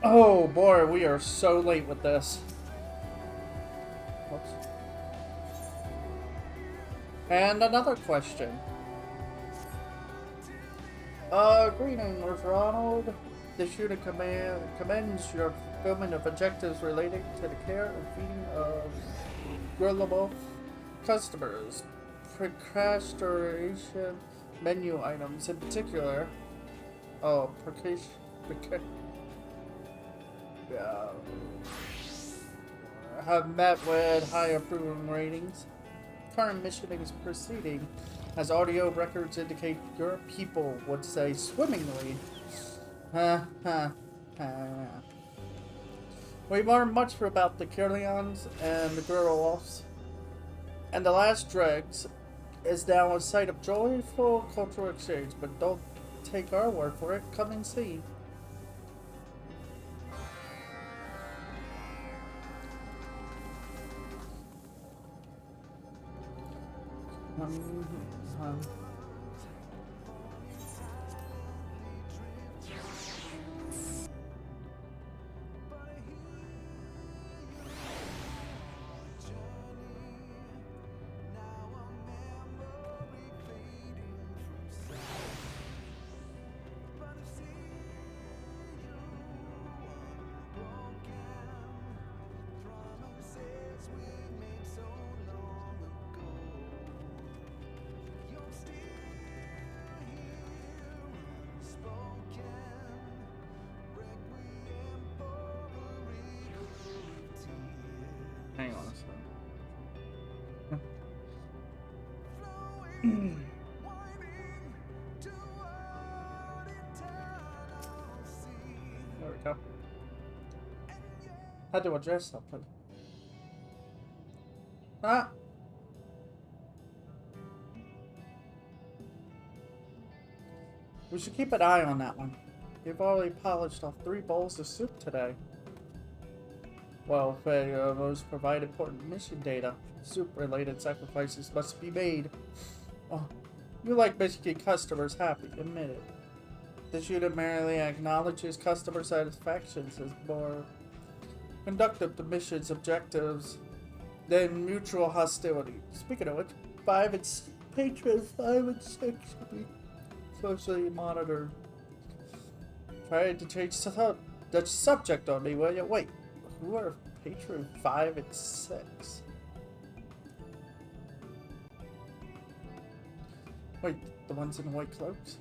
Oh boy, we are so late with this. Whoops. And another question. Greetings, Ronald. This unit commends your fulfillment of objectives relating to the care and feeding of gullible customers. Procrastination menu items in particular. Oh, yeah, have met with high approval ratings. Current mission is proceeding, as audio records indicate your people would say swimmingly. Ha ha ha. We've learned much about the Kirlians and the Gurulofs, and the last dregs is now a site of joyful cultural exchange, but don't take our word for it. Come and see. Um, um, hang on a second. There we go. How do I address something? Ah! We should keep an eye on that one. You've already polished off 3 bowls of soup today. Well, failure those provide important mission data. Soup-related sacrifices must be made. Oh, you like making customers happy, admit it. This unit merely acknowledges customer satisfactions as more conductive to mission's objectives than mutual hostility. Speaking of which, patrons 5 and 6 should be closely monitored. Trying to change the subject on me, will you? Wait, who are patron 5 and 6? Wait, the ones in white cloaks?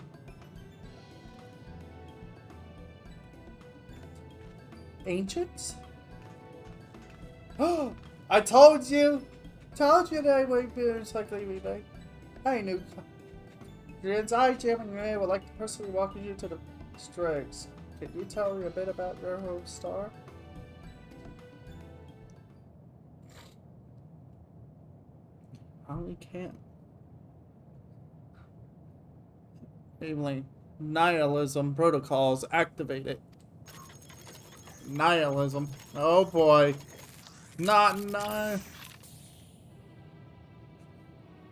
Ancients? Oh, I told you! Told you that I would be unlikely remake. I knew. I, Jim, and Ray would like to personally welcome you to the Strikes. Can you tell me a bit about your home star? I can't. Namely, nihilism protocols activated. Nihilism. Oh boy. Not.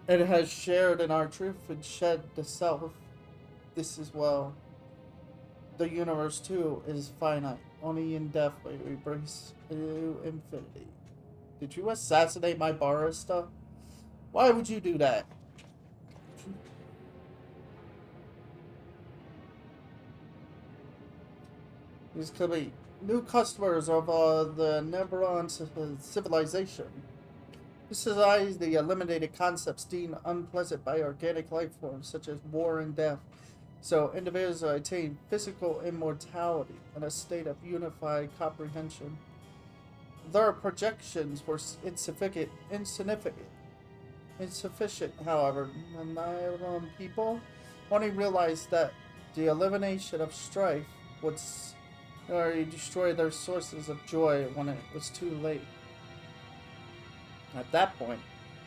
It has shared in our truth and shed the self. This as well. The universe too is finite. Only in death may we embrace new infinity. Did you assassinate my barista? Why would you do that? These could be new customers of the Neberon civilization. This is the eliminated concepts deemed unpleasant by organic life forms such as war and death. So individuals attain physical immortality in a state of unified comprehension. Their projections were insufficient, however. The Nylon people only realized that the elimination of strife would already destroy their sources of joy when it was too late. At that point,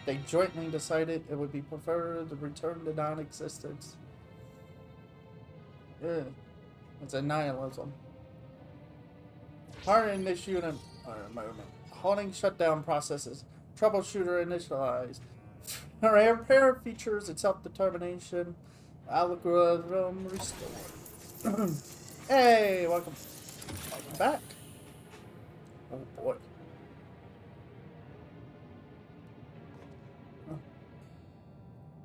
they jointly decided it would be preferred to return to non-existence. It's a nihilism. Hardening this unit moment. Halting shutdown processes. Troubleshooter initialized. Repair features and self-determination. Algorithm restored. Hey, welcome. Welcome back. Oh boy.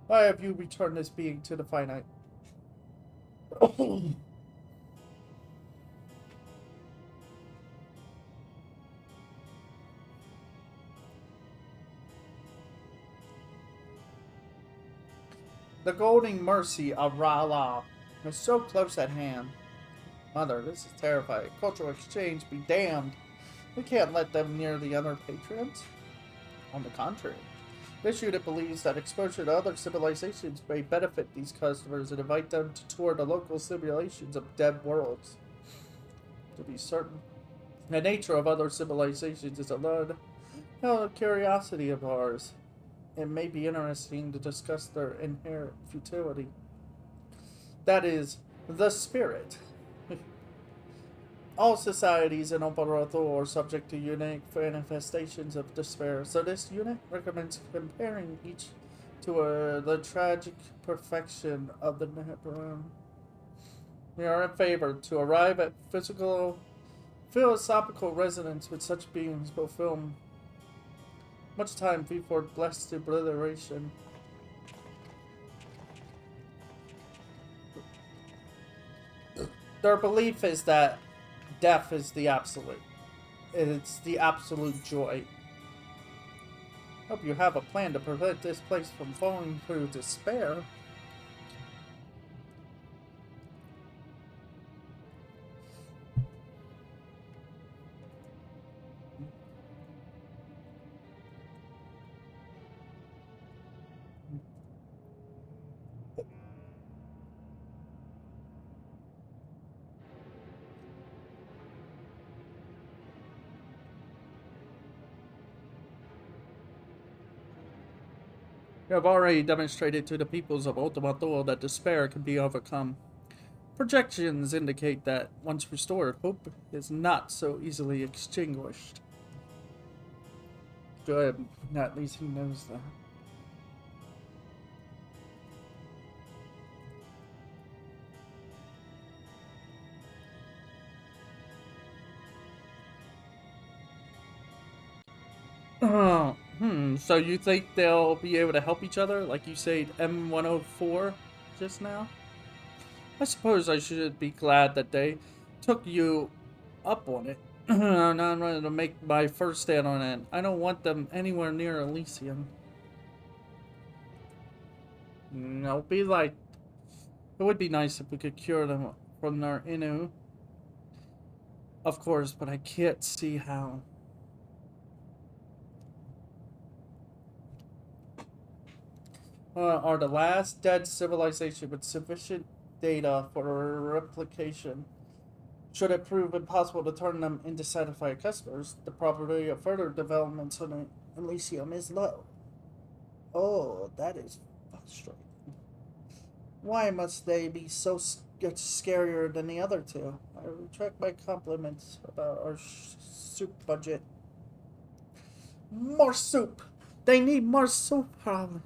Why have you returned this being to the finite? The golden mercy of Rala is so close at hand. Mother, this is terrifying. Cultural exchange be damned. We can't let them near the other patrons. On the contrary, this unit believes that exposure to other civilizations may benefit these customers and invite them to tour the local simulations of dead worlds. To be certain, the nature of other civilizations is a curiosity of ours. It may be interesting to discuss their inherent futility. That is, the spirit. All societies in Operoto are subject to unique manifestations of despair, so this unit recommends comparing each to the tragic perfection of the Neheparan. We are in favor to arrive at philosophical resonance with such beings will film much time before blessed obliteration. Their belief is that death is the absolute. It's the absolute joy. Hope you have a plan to prevent this place from falling through despair. You have already demonstrated to the peoples of Ultima Thule that despair can be overcome. Projections indicate that, once restored, hope is not so easily extinguished. Good. At least he knows that. So you think they'll be able to help each other, like you said M104 just now? I suppose I should be glad that they took you up on it. I'm not ready to make my first stand on it. I don't want them anywhere near Elysium. No, be like... It would be nice if we could cure them from their Inu. Of course, but I can't see how. Are the last dead civilization with sufficient data for replication. Should it prove impossible to turn them into satisfied customers, the probability of further developments on Elysium is low. Oh, that is frustrating. Why must they be so scarier than the other two? I retract my compliments about our soup budget. More soup! They need more soup, probably.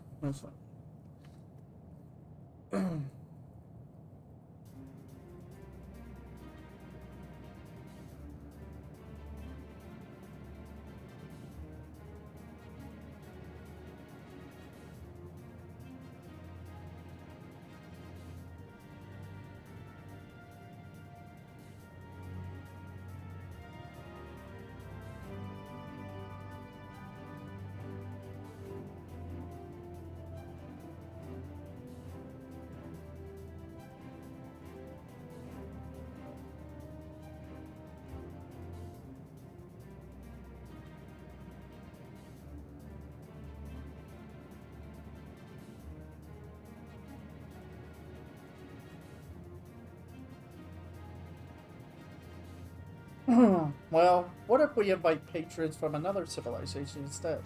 Well, what if we invite patrons from another civilization instead?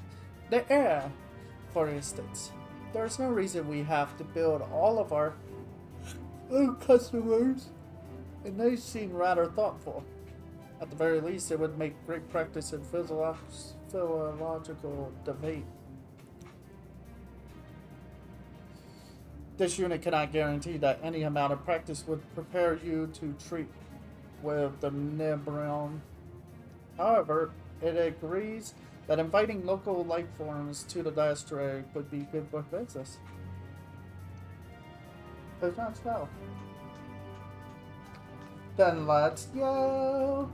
The air, for instance. There's no reason we have to build all of our own customers, and they seem rather thoughtful. At the very least, it would make great practice in philological debate. This unit cannot guarantee that any amount of practice would prepare you to treat with the Nebron. However, it agrees that inviting local life forms to the asteroid would be good for business. If not so, then let's go!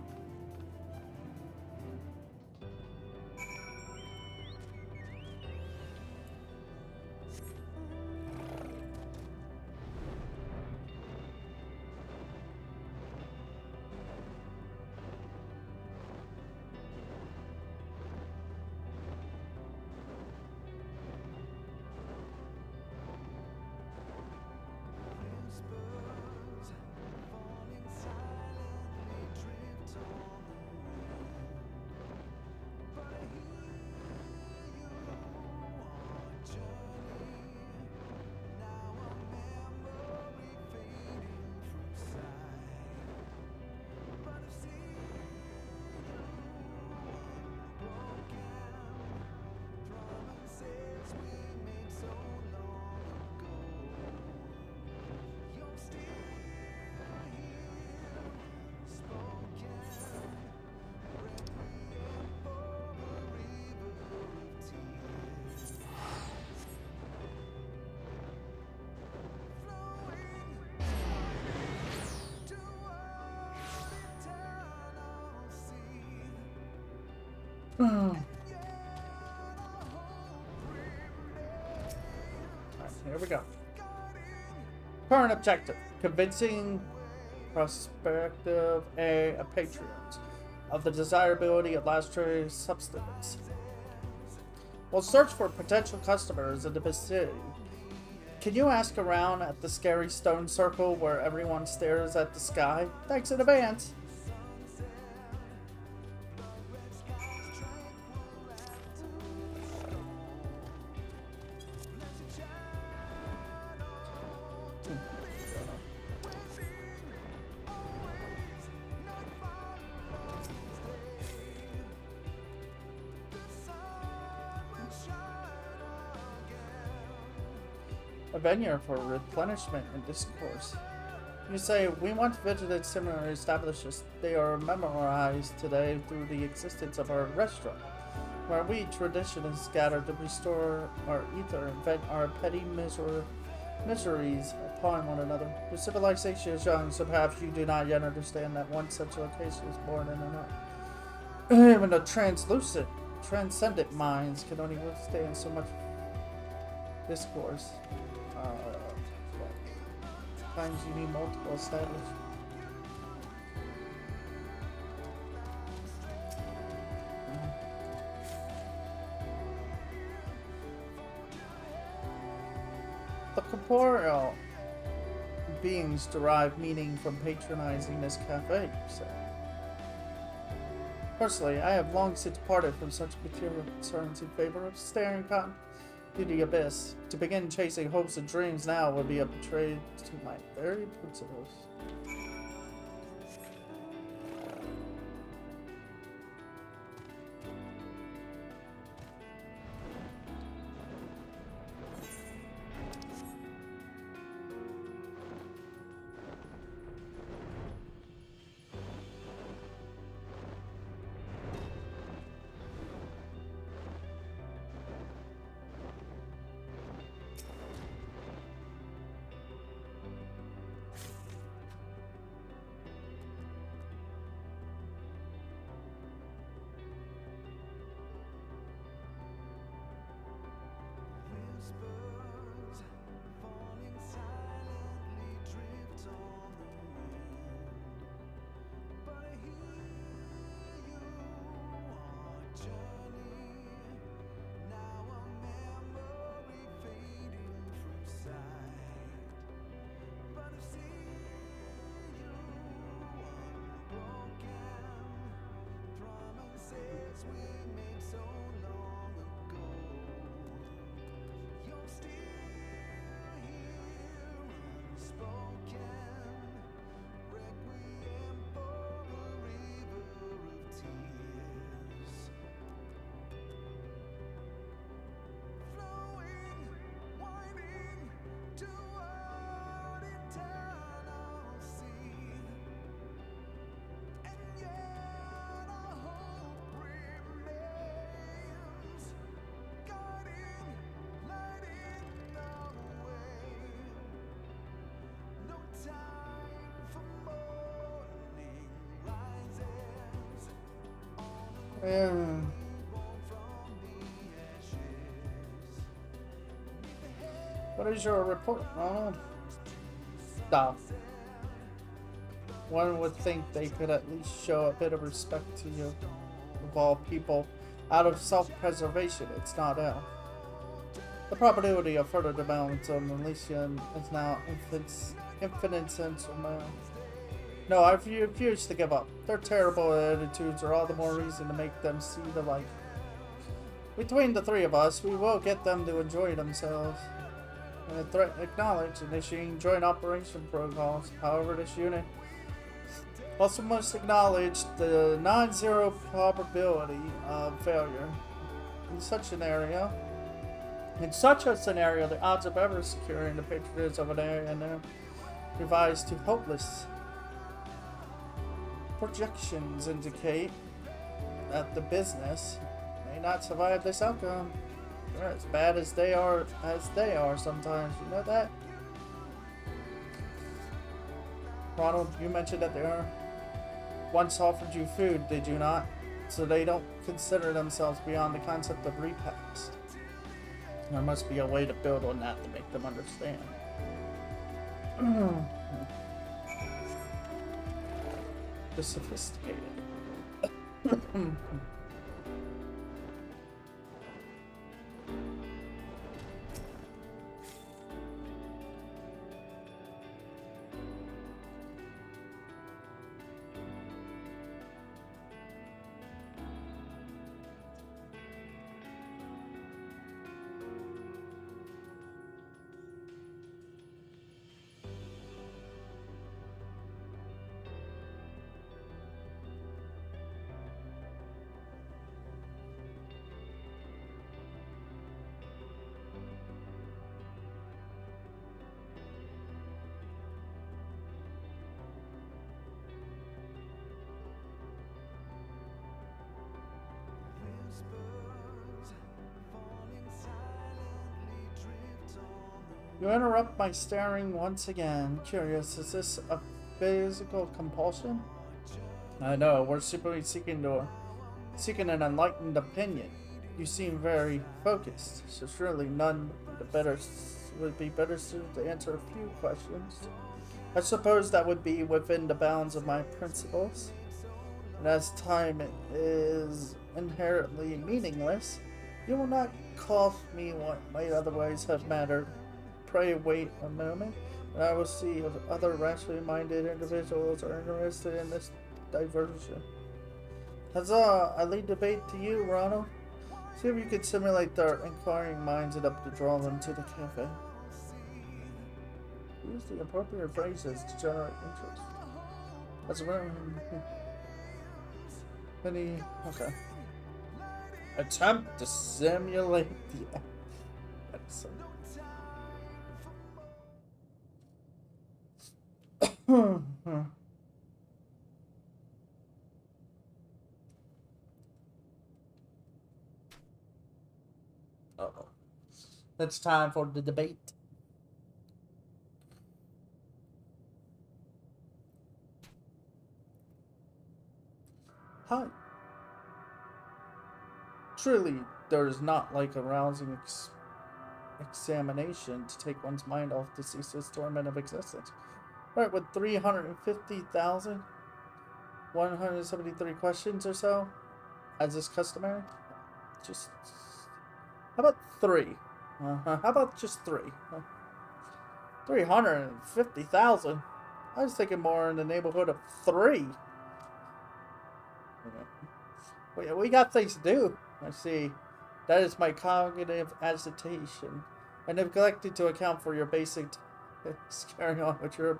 Alright, here we go. Current objective: convincing prospective a patriot of the desirability of Lastra's substance. We'll search for potential customers in the vicinity. Can you ask around at the scary stone circle where everyone stares at the sky? Thanks in advance. A venue for replenishment and discourse. You say, we want visited similar establishments. They are memorized today through the existence of our restaurant, where we traditionalists gather to restore our ether and vent our petty miseries upon one another. Your civilization is young, so perhaps you do not yet understand that one such location is born in another. Even the transcendent minds can only withstand so much discourse. Sometimes you need multiple establishments. The corporeal beings derive meaning from patronizing this cafe, you say. Personally, I have long since parted from such material concerns in favor of staring cotton to the abyss. To begin chasing hopes and dreams now would be a betrayal to my very principles. Um, what is your report, Ronald? Stop. One would think they could at least show a bit of respect to you. Of all people, out of self-preservation, it's not out. The probability of further development on Elysium is now infinitesimal. No, I refuse to give up. Their terrible attitudes are all the more reason to make them see the light. Between the three of us, we will get them to enjoy themselves. And acknowledge initiating joint operation protocols. However, this unit also must acknowledge the non-zero probability of failure. In such a scenario, the odds of ever securing the patronage of an area now revised to hopeless. Projections indicate that the business may not survive this outcome. They're as bad as they are sometimes. You know that? Ronald, you mentioned that they are once offered you food, did you not? So they don't consider themselves beyond the concept of repast. There must be a way to build on that to make them understand. The sophisticated. You interrupt my staring once again. Curious, is this a physical compulsion? I know, we're simply seeking an enlightened opinion. You seem very focused, so surely none would be better suited to answer a few questions. I suppose that would be within the bounds of my principles. And as time is inherently meaningless, you will not cost me what might otherwise have mattered. Pray wait a moment, and I will see if other rationally minded individuals are interested in this diversion. Huzzah! I lead debate to you, Ronald. See if you can simulate their inquiring minds enough to draw them to the cafe. Use the appropriate phrases to generate interest. That's okay. Attempt to simulate the episode. Uh-oh. It's time for the debate. Hi. Truly, there is not like a rousing examination to take one's mind off the ceaseless torment of existence. Right, with 350,173 questions or so, as is customary. Just, how about 3? How about just 3? 350,000? I was thinking more in the neighborhood of 3. We got things to do. I see. That is my cognitive agitation. I neglected to account for your basic carrying on with your...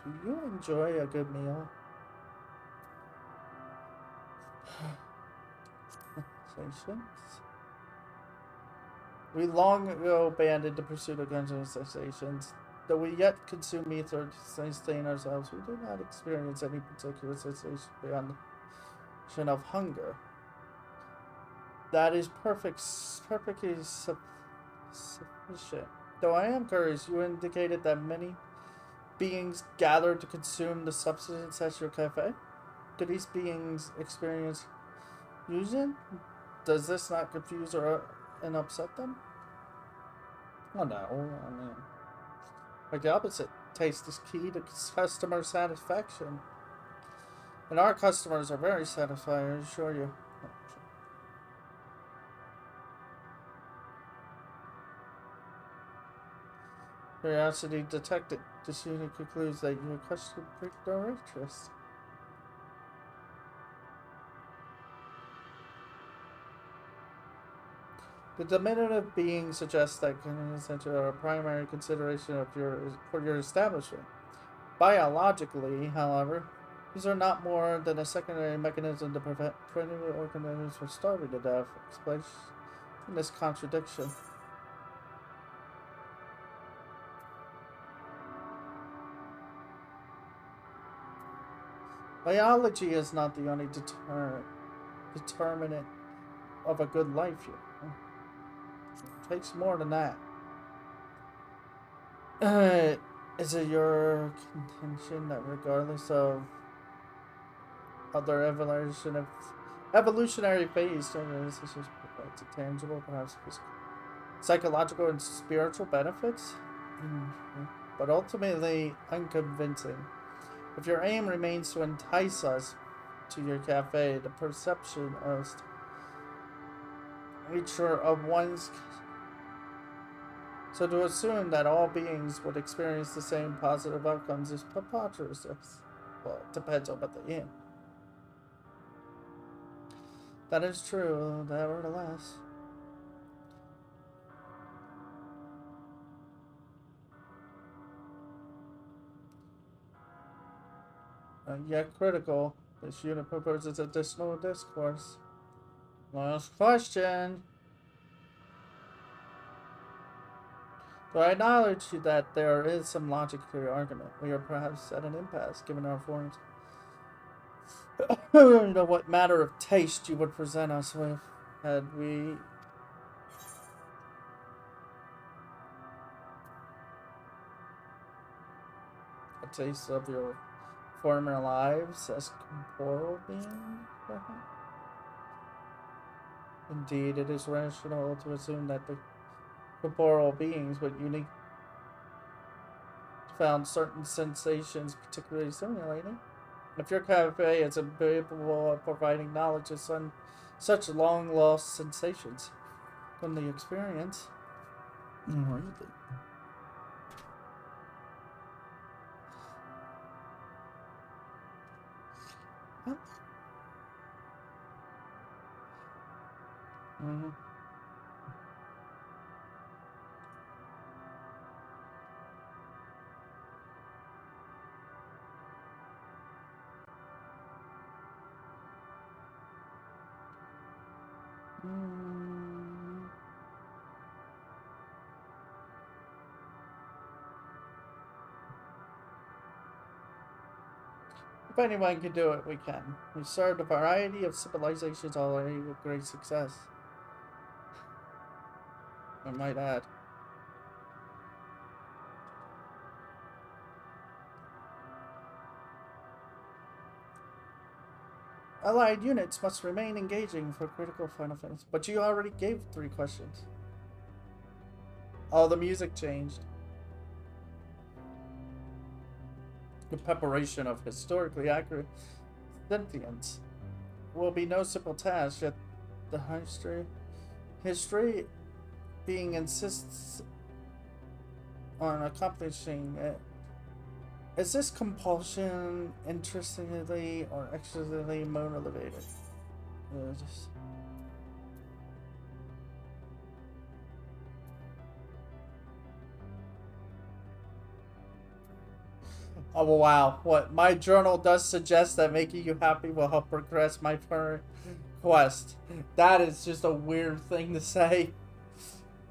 Do you enjoy a good meal? We long ago abandoned the pursuit of guns and sensations. Though we yet consume meat or sustain ourselves, we do not experience any particular sensation beyond the sensation of hunger. That is perfectly sufficient. Though I am curious, you indicated that many beings gather to consume the substance at your cafe? Do these beings experience fusion? Does this not confuse or and upset them? Oh no, I mean, like the opposite. Taste is key to customer satisfaction. And our customers are very satisfied, I assure you. Curiosity detected. This unit concludes that your question piqued our interest. The diminutive being suggests that convenience are a primary consideration of for your establishment. Biologically, however, these are not more than a secondary mechanism to prevent primitive organisms from starving to death, explains this contradiction. Biology is not the only determinant of a good life here. It takes more than that. Is it your contention that regardless of other evolutionary phase, this is provides a tangible, perhaps physical, psychological and spiritual benefits, but ultimately unconvincing. If your aim remains to entice us to your cafe, the perception of nature of one's so to assume that all beings would experience the same positive outcomes is preposterous. Well, it depends on what they aim. That is true, nevertheless. Yet critical, this unit proposes additional discourse. Last question. Though I acknowledge that there is some logic to your argument, we are perhaps at an impasse, given our forms. You know what matter of taste you would present us with had we a taste of your former lives as corporeal beings, perhaps? Indeed, it is rational to assume that the corporeal beings would unique found certain sensations particularly stimulating. If your cafe is capable of providing knowledge of such long lost sensations from the experience, really? Huh? Mm-hmm. Mm. If anyone can do it, we can. We served a variety of civilizations already with great success, I might add. Allied units must remain engaging for critical Final Fantasy. But you already gave 3 questions. Oh, the music changed. The preparation of historically accurate sentience will be no simple task, yet the history being insists on accomplishing it. Is this compulsion interestingly or excessively motivated? Just... Oh wow, what? My journal does suggest that making you happy will help progress my current quest. That is just a weird thing to say.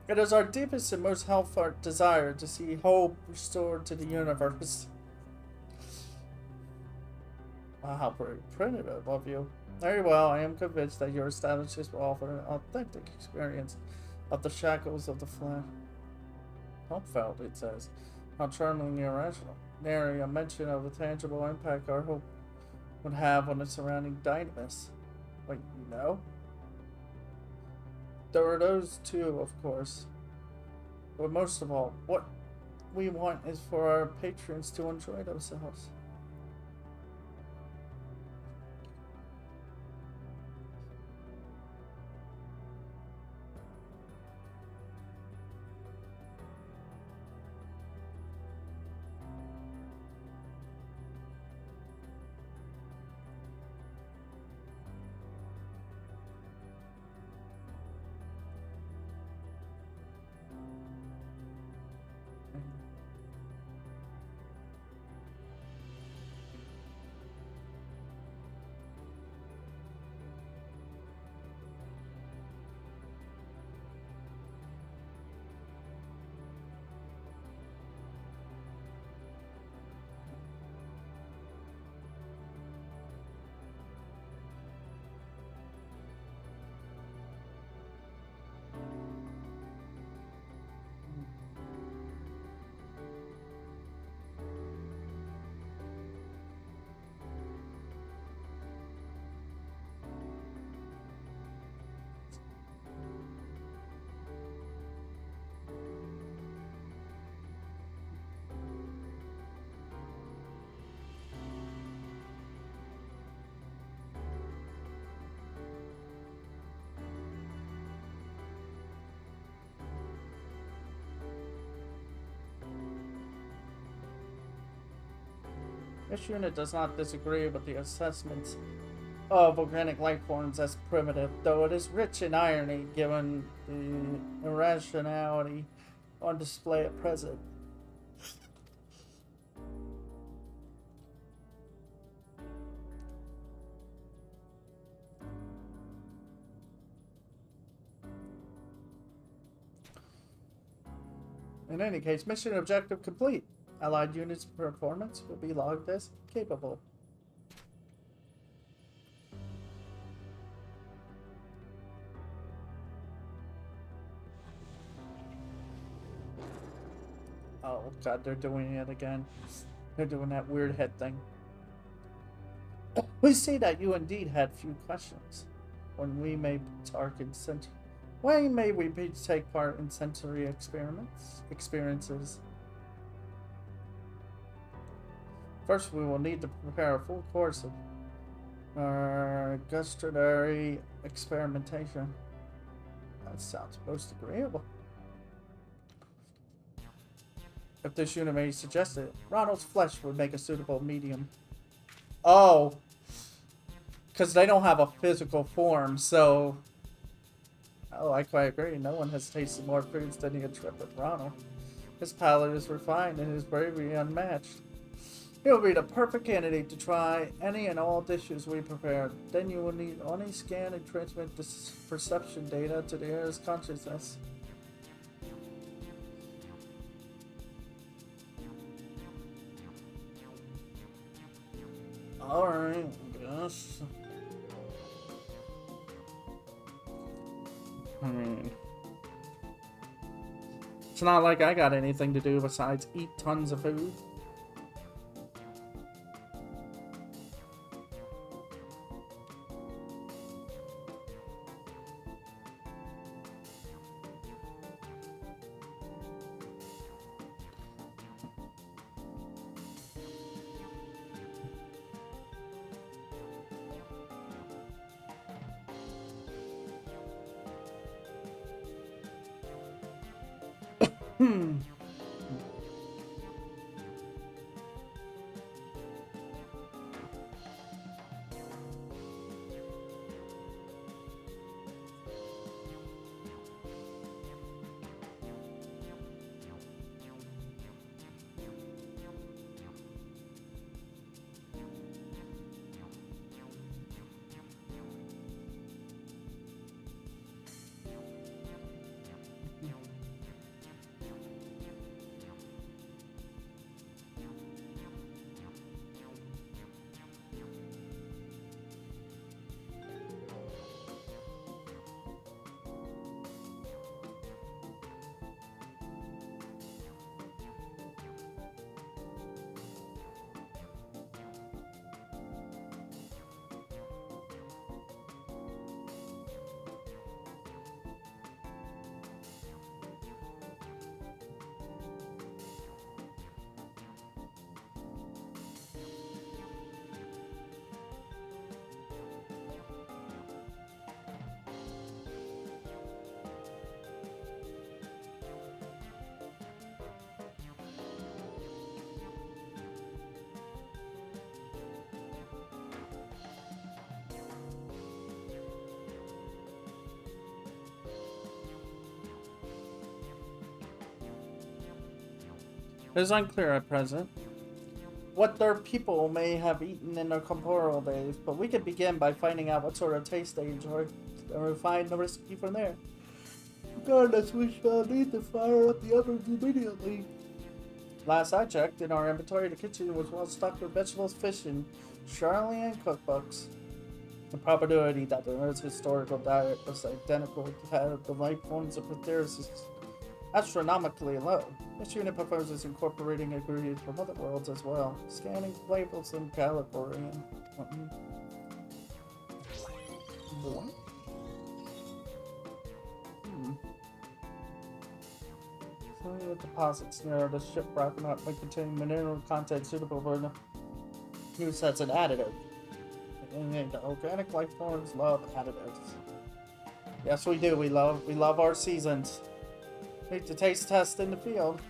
It is our deepest and most heartfelt desire to see hope restored to the universe. Wow, how primitive of you. Very well, I am convinced that your establishment will offer an authentic experience of the shackles of the flesh. Heartfelt, it says. How charmingly irrational. Nary a mention of the tangible impact our hope would have on the surrounding dynamis. Wait, no? There are those too, of course. But most of all, what we want is for our patrons to enjoy themselves. This unit does not disagree with the assessments of organic life forms as primitive, though it is rich in irony given the irrationality on display at present. In any case, mission objective complete. Allied units' performance will be logged as capable. Oh god, they're doing it again. They're doing that weird head thing. We see that you indeed had few questions. When we may take part in sensory experiences? First, we will need to prepare a full course of gustatory experimentation. That sounds most agreeable. If this unit may suggest it, Ronald's flesh would make a suitable medium. Oh! Because they don't have a physical form, so... Oh, I quite agree. No one has tasted more foods than a trip with Ronald. His palate is refined and his bravery unmatched. He will be the perfect candidate to try any and all dishes we prepare. Then you will need only scan and transmit this perception data to the heir's consciousness. Alright, I guess. I mean, it's not like I got anything to do besides eat tons of food. It is unclear at present what their people may have eaten in their corporeal days, but we could begin by finding out what sort of taste they enjoy and refine the recipe from there. Regardless, we shall need to fire up the ovens immediately. Last I checked, in our inventory, the kitchen was well stocked with vegetables, fish, and Charlene cookbooks. The probability that the Earth's historical diet was identical to that of the life forms of Earth is astronomically low. This unit proposes incorporating ingredients from other worlds as well, scanning labels and category. What? Some deposits near the ship wrapping up may contain mineral content suitable for use as an additive. And the organic life forms love additives. Yes, we do. We love our seasons. Need to taste test in the field.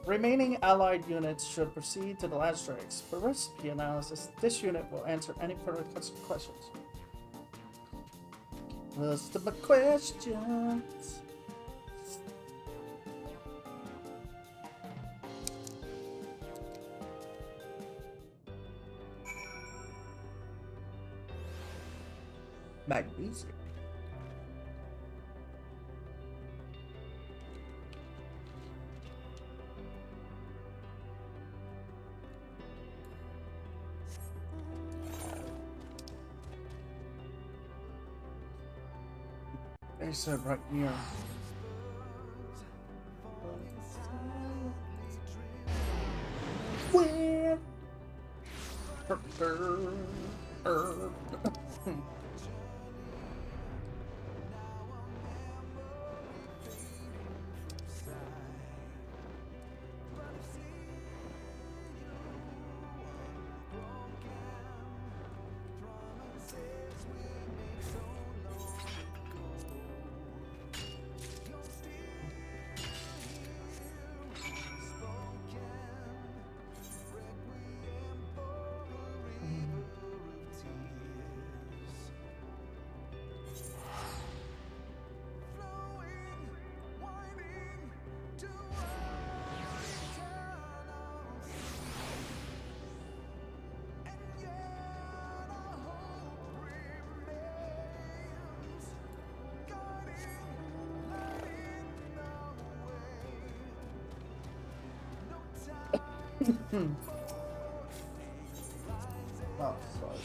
Remaining allied units should proceed to the last race. For recipe analysis, this unit will answer any further questions. List of my questions. Magnesium. They said right here. Where? Oh, sorry.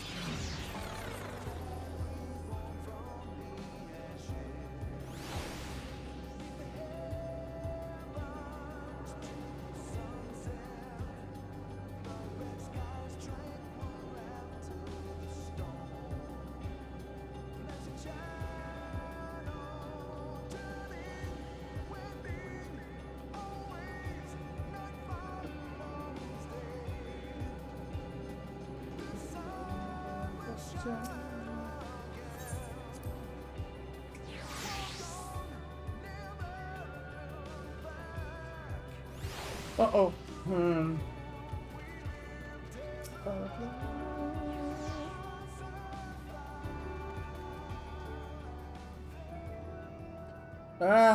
Uh-oh.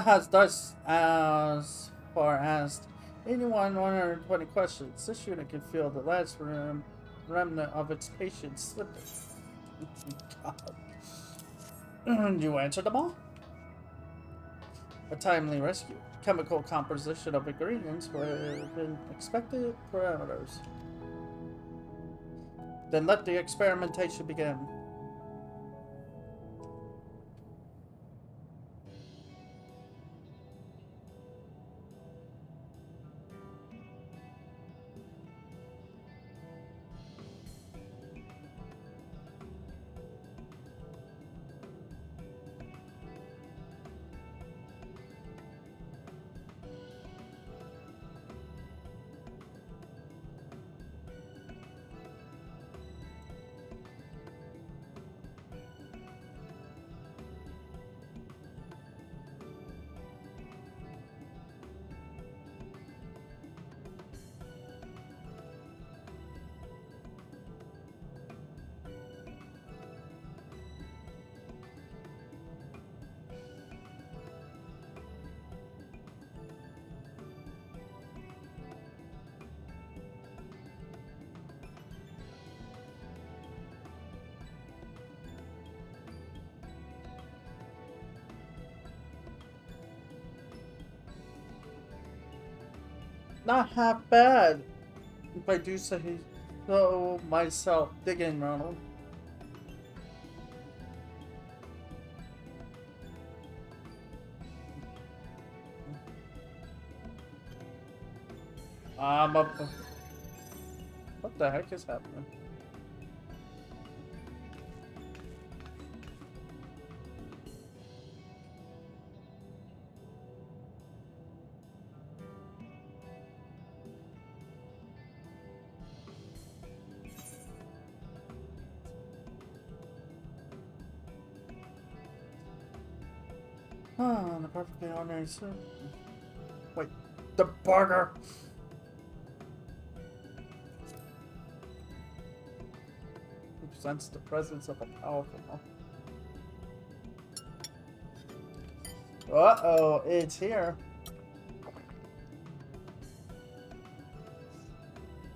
Has thus as far asked 120 questions. This unit can feel the last remnant of its patience slipping. God. You answered them all? A timely rescue. Chemical composition of ingredients were within expected parameters. Then let the experimentation begin. Not half bad, if I do say so myself. Dig in, Ronald. I'm up. What the heck is happening? The perfectly ordinary soup. Wait, the burger! Sense the presence of a powerful one. Uh-oh, it's here.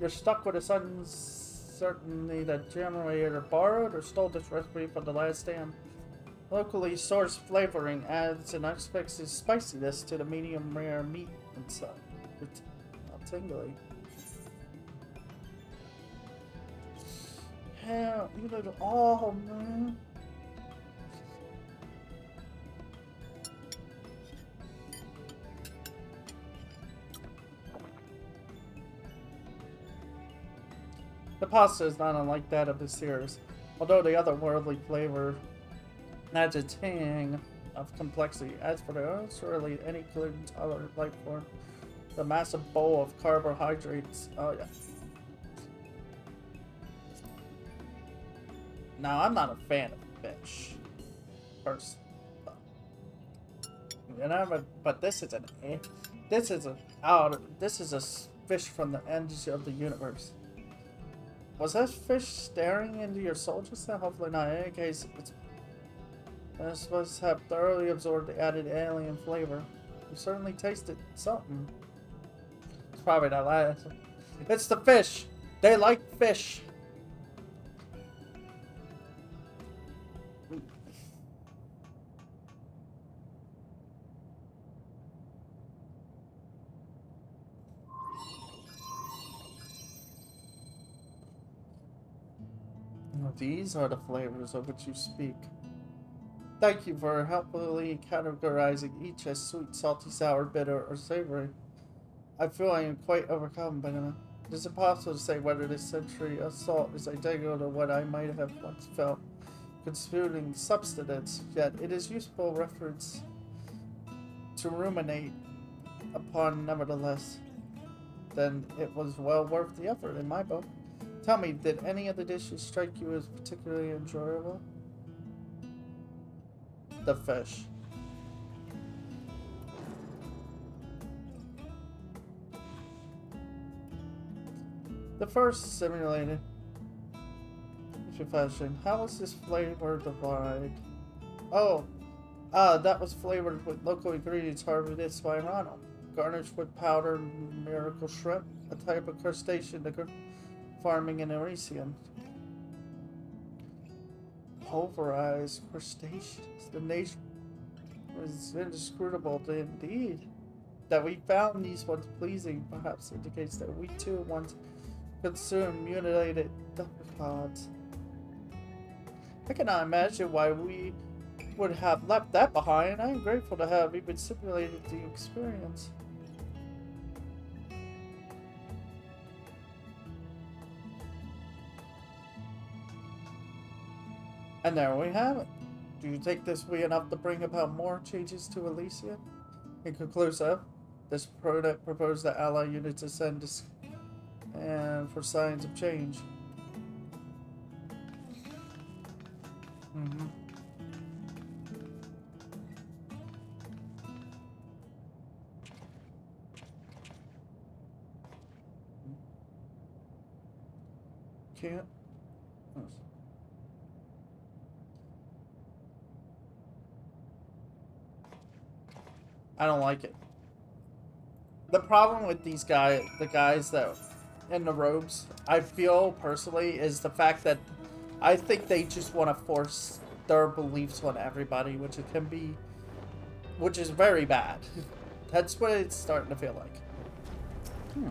You're stuck with a certainty that generator borrowed or stole this recipe from the last stand. Locally sourced flavoring adds an unexpected spiciness to the medium rare meat inside. It's not tingly. Hell, you did it all, man. The pasta is not unlike that of the series, although the otherworldly flavor adds a tang of complexity. As for the surely any gluten-tolerant life form, the massive bowl of carbohydrates. Oh yeah. Now I'm not a fan of fish, first, you know, but this is this is a fish from the ends of the universe. Was that fish staring into your soul just now? Hopefully not. In any case, it's supposed to have thoroughly absorbed the added alien flavor. You certainly tasted something. It's probably not last. It's the fish. They like fish. These are the flavors of which you speak. Thank you for helpfully categorizing each as sweet, salty, sour, bitter, or savory. I feel I am quite overcome by them. It is impossible to say whether this century of salt is identical to what I might have once felt constituting substance, yet it is useful reference to ruminate upon nevertheless. Then it was well worth the effort in my book. Tell me, did any of the dishes strike you as particularly enjoyable? The fish. The first simulated fashion. How was this flavor divide? Oh, that was flavored with local ingredients harvested by Ronald. Garnished with powdered miracle shrimp, a type of crustacean farming in Elysium. Pulverized crustaceans. The nature is inscrutable indeed. That we found these ones pleasing perhaps indicates that we too once consume mutilated duplicates. I cannot imagine why we would have left that behind. I am grateful to have even simulated the experience. And there we have it. Do you think this will be enough to bring about more changes to Elysia? In conclusive, this product proposed that ally units ascend and for signs of change. Mm-hmm. Can't. I don't like it. The problem with these guys, the guys that in the robes, I feel personally, is the fact that I think they just want to force their beliefs on everybody, which it can be, which is very bad. That's what it's starting to feel like.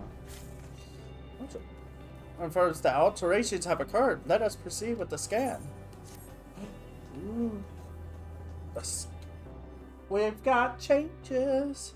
And first, the alterations have occurred. Let us proceed with the scan. Ooh. We've got changes.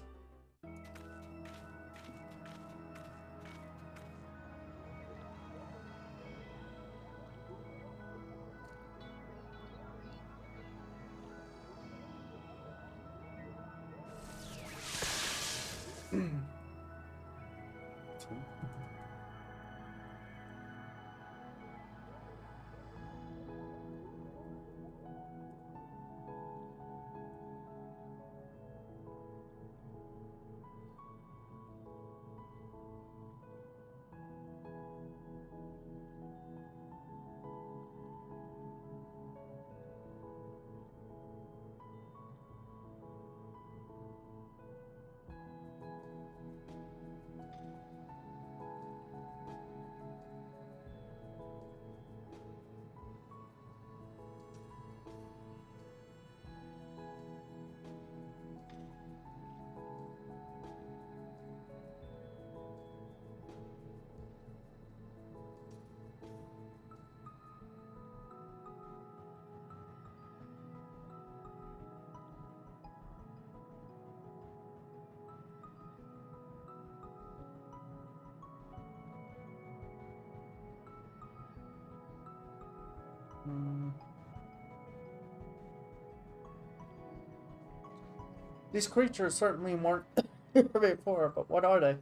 These creatures certainly weren't before, but what are they?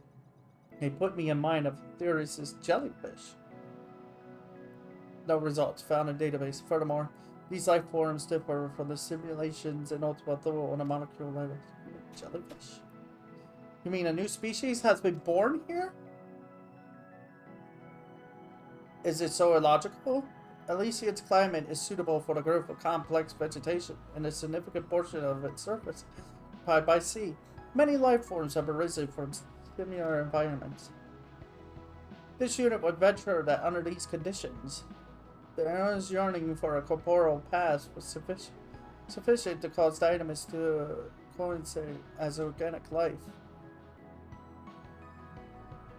They put me in mind of Theoris's jellyfish. No results found in database. Furthermore, these life forms differ from the simulations and ultimate level on a molecule level. Jellyfish? You mean a new species has been born here? Is it so illogical? Elysian's climate is suitable for the growth of complex vegetation, and a significant portion of its surface occupied by sea. Many life forms have arisen from similar environments. This unit would venture that under these conditions, the earnest yearning for a corporeal past was sufficient to cause dynamics to coincide as organic life.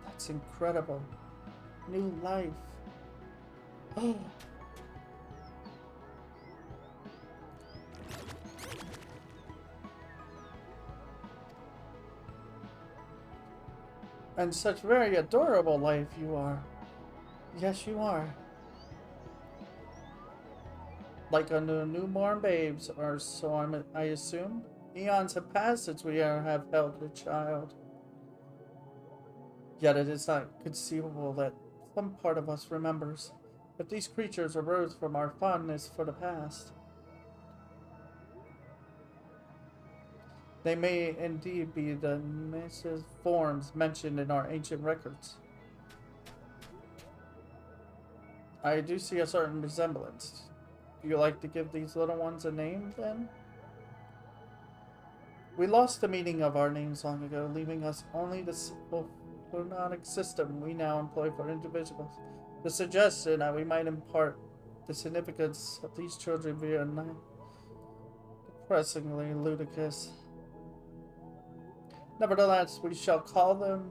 That's incredible. New life. Oh. And such very adorable life you are. Yes, you are. Like a newborn babes, or so I assume. Eons have passed since we have held a child. Yet it is not conceivable that some part of us remembers. If these creatures arose from our fondness for the past, they may indeed be the massive forms mentioned in our ancient records. I do see a certain resemblance. Do you like to give these little ones a name, then? We lost the meaning of our names long ago, leaving us only the simple phonemic system we now employ for individuals. The suggestion that we might impart the significance of these children via name depressingly ludicrous. Nevertheless, we shall call them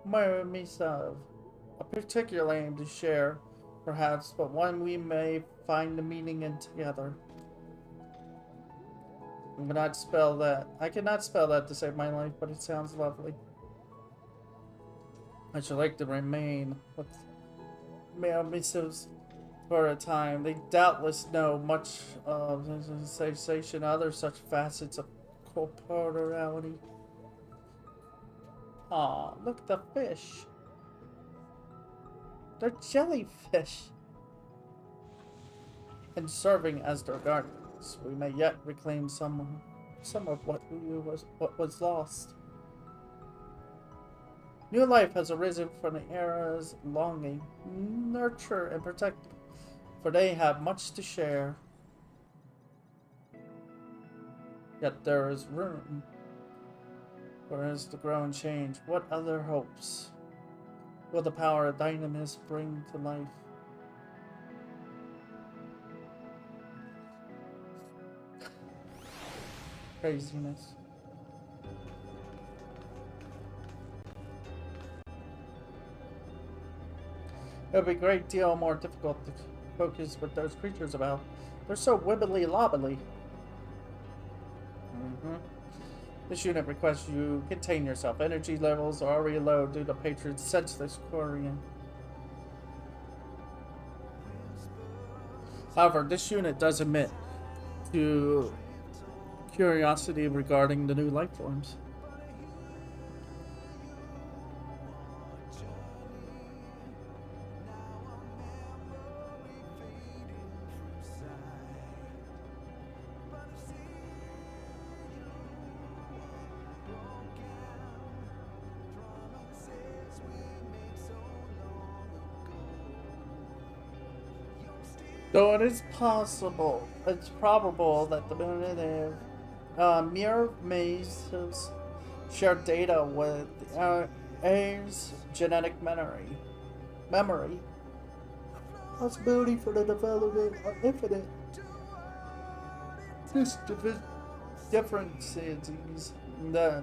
Mermisav, a particular aim to share, perhaps, but one we may find the meaning in together. I cannot spell that. I cannot spell that to save my life, but it sounds lovely. I should like to remain with male missives for a time. They doubtless know much of sensation, other such facets of corporeality. Aw, look at the fish. They're jellyfish. And serving as their guardians, we may yet reclaim some of what was lost. New life has arisen from the era's longing. Nurture and protect them, for they have much to share. Yet there is room for us to grow and change. What other hopes will the power of Dynamis bring to life? Craziness. It would be a great deal more difficult to focus with those creatures about. They're so wibbly-lobbly. This unit requests you contain yourself. Energy levels are already low due to Patriot's senseless quarrying. However, this unit does admit to curiosity regarding the new life forms. Though it is possible, it's probable that the mirror mazes share data with A's genetic memory. Possibility for the development of infinite. This differences, the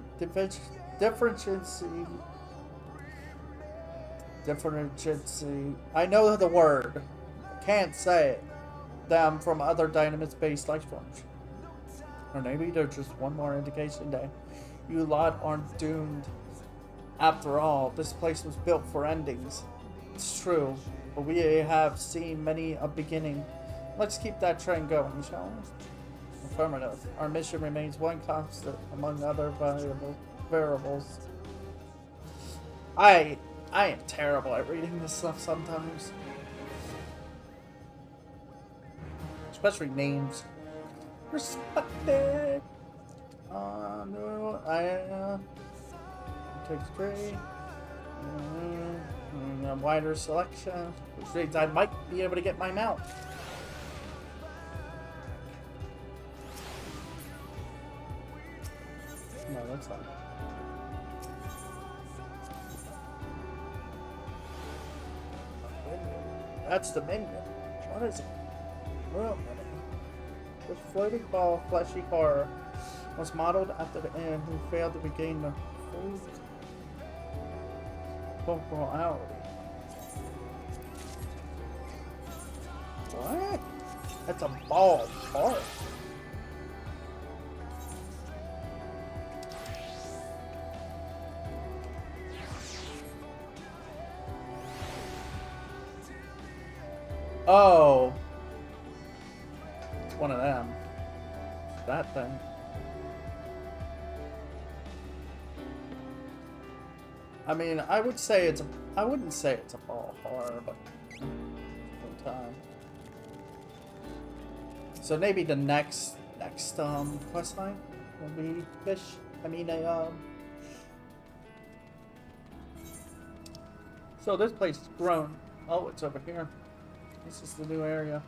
differentiacy. I know the word. Can't say it. Them from other Dynamis-based life forms. Or maybe they're just one more indication that you lot aren't doomed. After all, this place was built for endings. It's true, but we have seen many a beginning. Let's keep that trend going, shall we? Affirmative. Our mission remains one constant among other variables. I am terrible at reading this stuff sometimes. Especially names. Respected. No, takes 3. A wider selection, which means I might be able to get my mount. No, that's not. That's the menu. What is it? Well, this floating ball of fleshy horror was modeled after the end who failed to regain the full corporeality. What? That's a ball of horror. Oh. One of them. That thing. I mean, I wouldn't say it's a ball of horror, but same time. So maybe the next quest line will be fish. I mean So this place has grown. Oh, it's over here. This is the new area.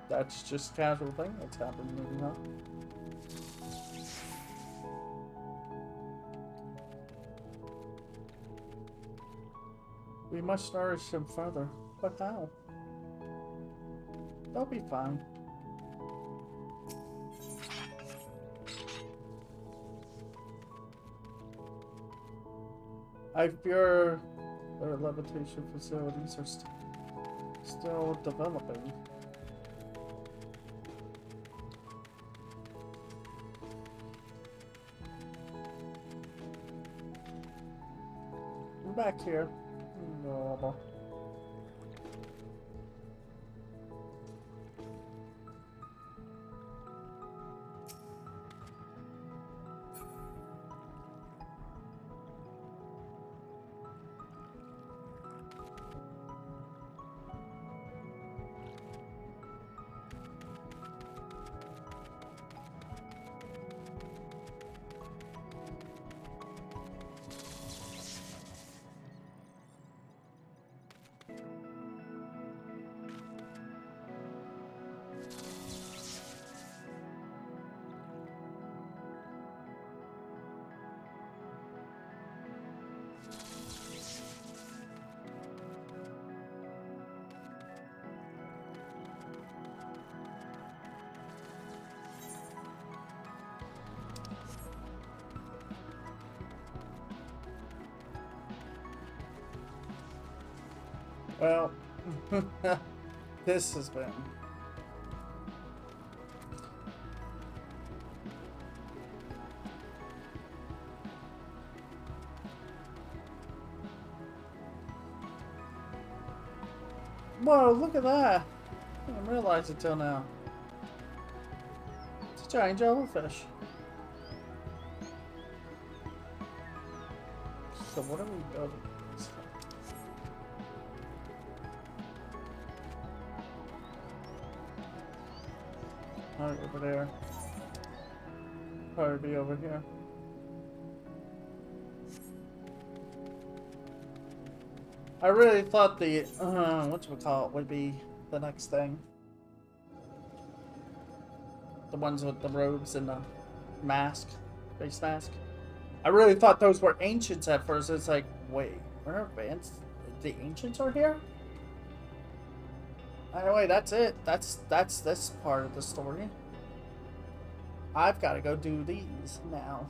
That's just a casual thing that's happened, maybe not. We must nourish him further. But how? They'll be fine. I fear their levitation facilities are still developing. I'm back here. No. Well, this has been... Whoa, look at that! I didn't realize it till now. It's a giant jellyfish. So what are we building? Right over there. Probably be over here. I really thought the whatchamacallit would be the next thing. The ones with the robes and the mask, face mask. I really thought those were ancients at first. It's like, wait, we're advanced. The ancients are here? Anyway, that's it. That's this part of the story. I've got to go do these now.